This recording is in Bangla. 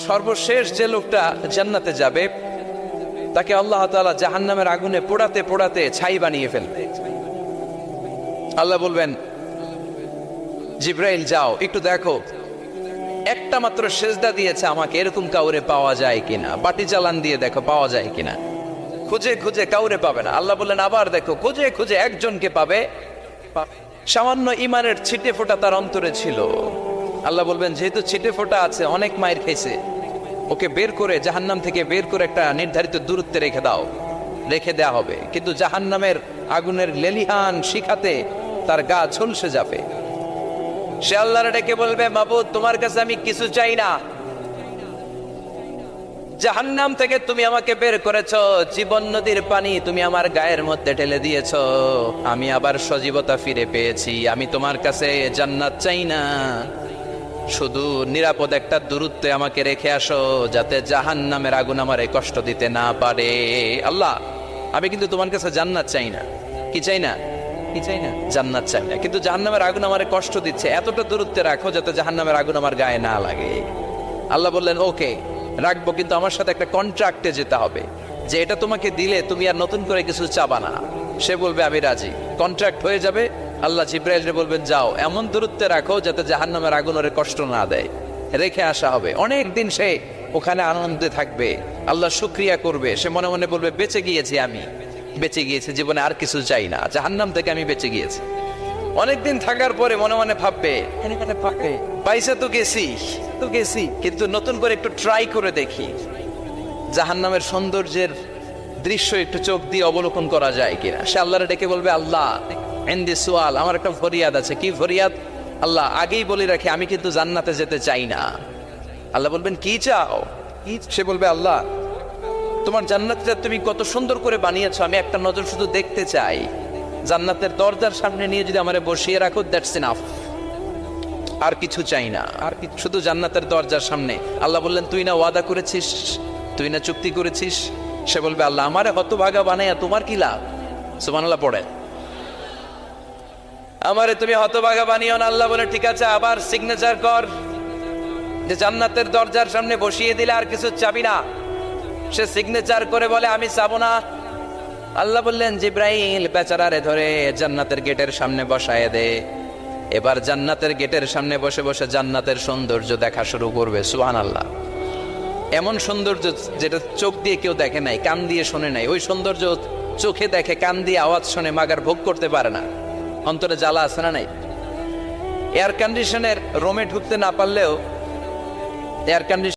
সর্বশেষ যে লোকটা জান্নাতে যাবে তাকে আল্লাহ তাআলা জাহান্নামের আগুনে পোড়াতে পোড়াতে ছাই বানিয়ে ফেলবে। আল্লাহ বলবেন, জিব্রাইল যাও একটু দেখো, একটা মাত্র সেজদা দিয়েছে আমাকে, এরকম কাউরে পাওয়া যায় কিনা। বাটি চালান দিয়ে দেখো পাওয়া যায় কিনা। খুঁজে খুঁজে কাউরে পাবে না। আল্লাহ বললেন আবার দেখো, খুঁজে খুঁজে একজনকে পাবে। সামান্য ইমানের ছিটে ফোঁটা তার অন্তরে ছিল। আল্লাহ বলবেন, যেহেতু ছিটে ফোঁটা আছে, অনেক মায়ের খেয়েছে, ওকে বের করে জাহান্নাম থেকে বের করে একটা নির্ধারিত দূরত্বে রেখে দাও। রেখে দেয়া হবে, কিন্তু জাহান্নামের আগুনের লেলিহান শিখাতে তার গা ঝলসে যাবে। সে আল্লাহর ডেকে বলবে, মাবুদ তোমার কাছে আমি কিছু চাই না, জাহান্নাম থেকে তুমি আমাকে বের করেছো, জীবন নদীর পানি তুমি আমার গায়ের মধ্যে ঢেলে দিয়েছো, আমি আবার সজীবতা ফিরে পেয়েছি। আমি তোমার কাছে জান্নাত চাই না, শুধু নিরাপদ একটা দূরত্বে আমাকে রেখে আসো, যাতে জাহান্নামের আগুন আমারে কষ্ট দিতে না পারে। আল্লাহ, আমি কিন্তু তোমার কাছে জান্নাত চাই না। কি চাই না? কি চাই না? জান্নাত চাই না, কিন্তু জাহান্নামের আগুন আমারে কষ্ট দিচ্ছে, এতটা দূরত্বে রাখো যাতে জাহান্নামের আগুন আমার গায়ে না লাগে। আল্লাহ বললেন, ওকে রাখবো, কিন্তু আমার সাথে একটা কন্ট্রাক্টে যেতে হবে, যে এটা তোমাকে দিলে তুমি আর নতুন করে কিছু চাবা না। সে বলবে আমি রাজি, কন্ট্রাক্ট হয়ে যাবে। আল্লাহ জিব্রাইলকে বলবেন, যাও এমন দূরত্বে রাখো যাতে জাহান্নামের আগুন ওরে কষ্ট না দেয়। রেখে আসা হবে। অনেক দিন সে ওখানে আনন্দে থাকবে, আল্লাহ শুকরিয়া করবে। সে মনে মনে বলবে, বেঁচে গিয়েছি, আমি বেঁচে গিয়েছি, জীবনে আর কিছু চাই না, জাহান্নাম থেকে আমি বেঁচে গিয়েছি। অনেকদিন থাকার পরে মনে মনে ভাববে, পাইসা তো গেছি, কিন্তু নতুন করে একটু ট্রাই করে দেখি, জাহান্নামের সৌন্দর্যের দৃশ্য একটু চোখ দিয়ে অবলোকন করা যায় কিনা। সে আল্লাহরে ডেকে বলবে, আল্লাহ ইনদি সুয়াল, আমার একটা ফরিয়াদ আছে। কি ফরিয়াদ? আল্লাহ আগেই বলে রাখি, আমি কিন্তু জান্নাতে যেতে চাই না। আল্লাহ বলবেন, কি চাও? সে বলবে, আল্লাহ তোমার জান্নাতটা তুমি কত সুন্দর করে বানিয়েছো, আমি একটা নজর শুধু দেখতে চাই। জান্নাতের দরজার সামনে নিয়ে যদি আমারে বসিয়ে রাখো, দ্যাটস ইনাফ, আর কিছু চাই না, আর শুধু জান্নাতের দরজার সামনে। আল্লাহ বললেন, তুই না ওয়াদা করেছিস, তুই না চুক্তি করেছিস। সে বলবে, আল্লাহ আমারে হতভাগা বানাইয়া তোমার কি লাভ? সুবহানাল্লাহ পড়ে, আমারে তুমি হতভাগা বানিও না। আল্লাহ বলে, ঠিক আছে, আবার সিগনেচার কর যে জান্নাতের দরজার সামনে বসিয়ে দিলে আর কিছু চাবি না। সে সিগনেচার করে বলে, আমি চাবো না। আল্লাহ বললেন, জিব্রাইল বেচারারে ধরে জান্নাতের গেটের সামনে বসায় দে। এবার জান্নাতের গেটের সামনে বসে বসে জান্নাতের সৌন্দর্য দেখা শুরু করবে। সুবহানাল্লাহ, এমন সৌন্দর্য যেটা চোখ দিয়ে কেউ দেখে নাই, কান দিয়ে শোনে নাই। ওই সৌন্দর্য চোখে দেখে, কান দিয়ে আওয়াজ শোনে, মাগার ভোগ করতে পারে না। অন্তরে জ্বালা আছে না নাই? এয়ার কন্ডিশনের রোমে ঢুকতে না পারলেও এয়ার কন্ডিশন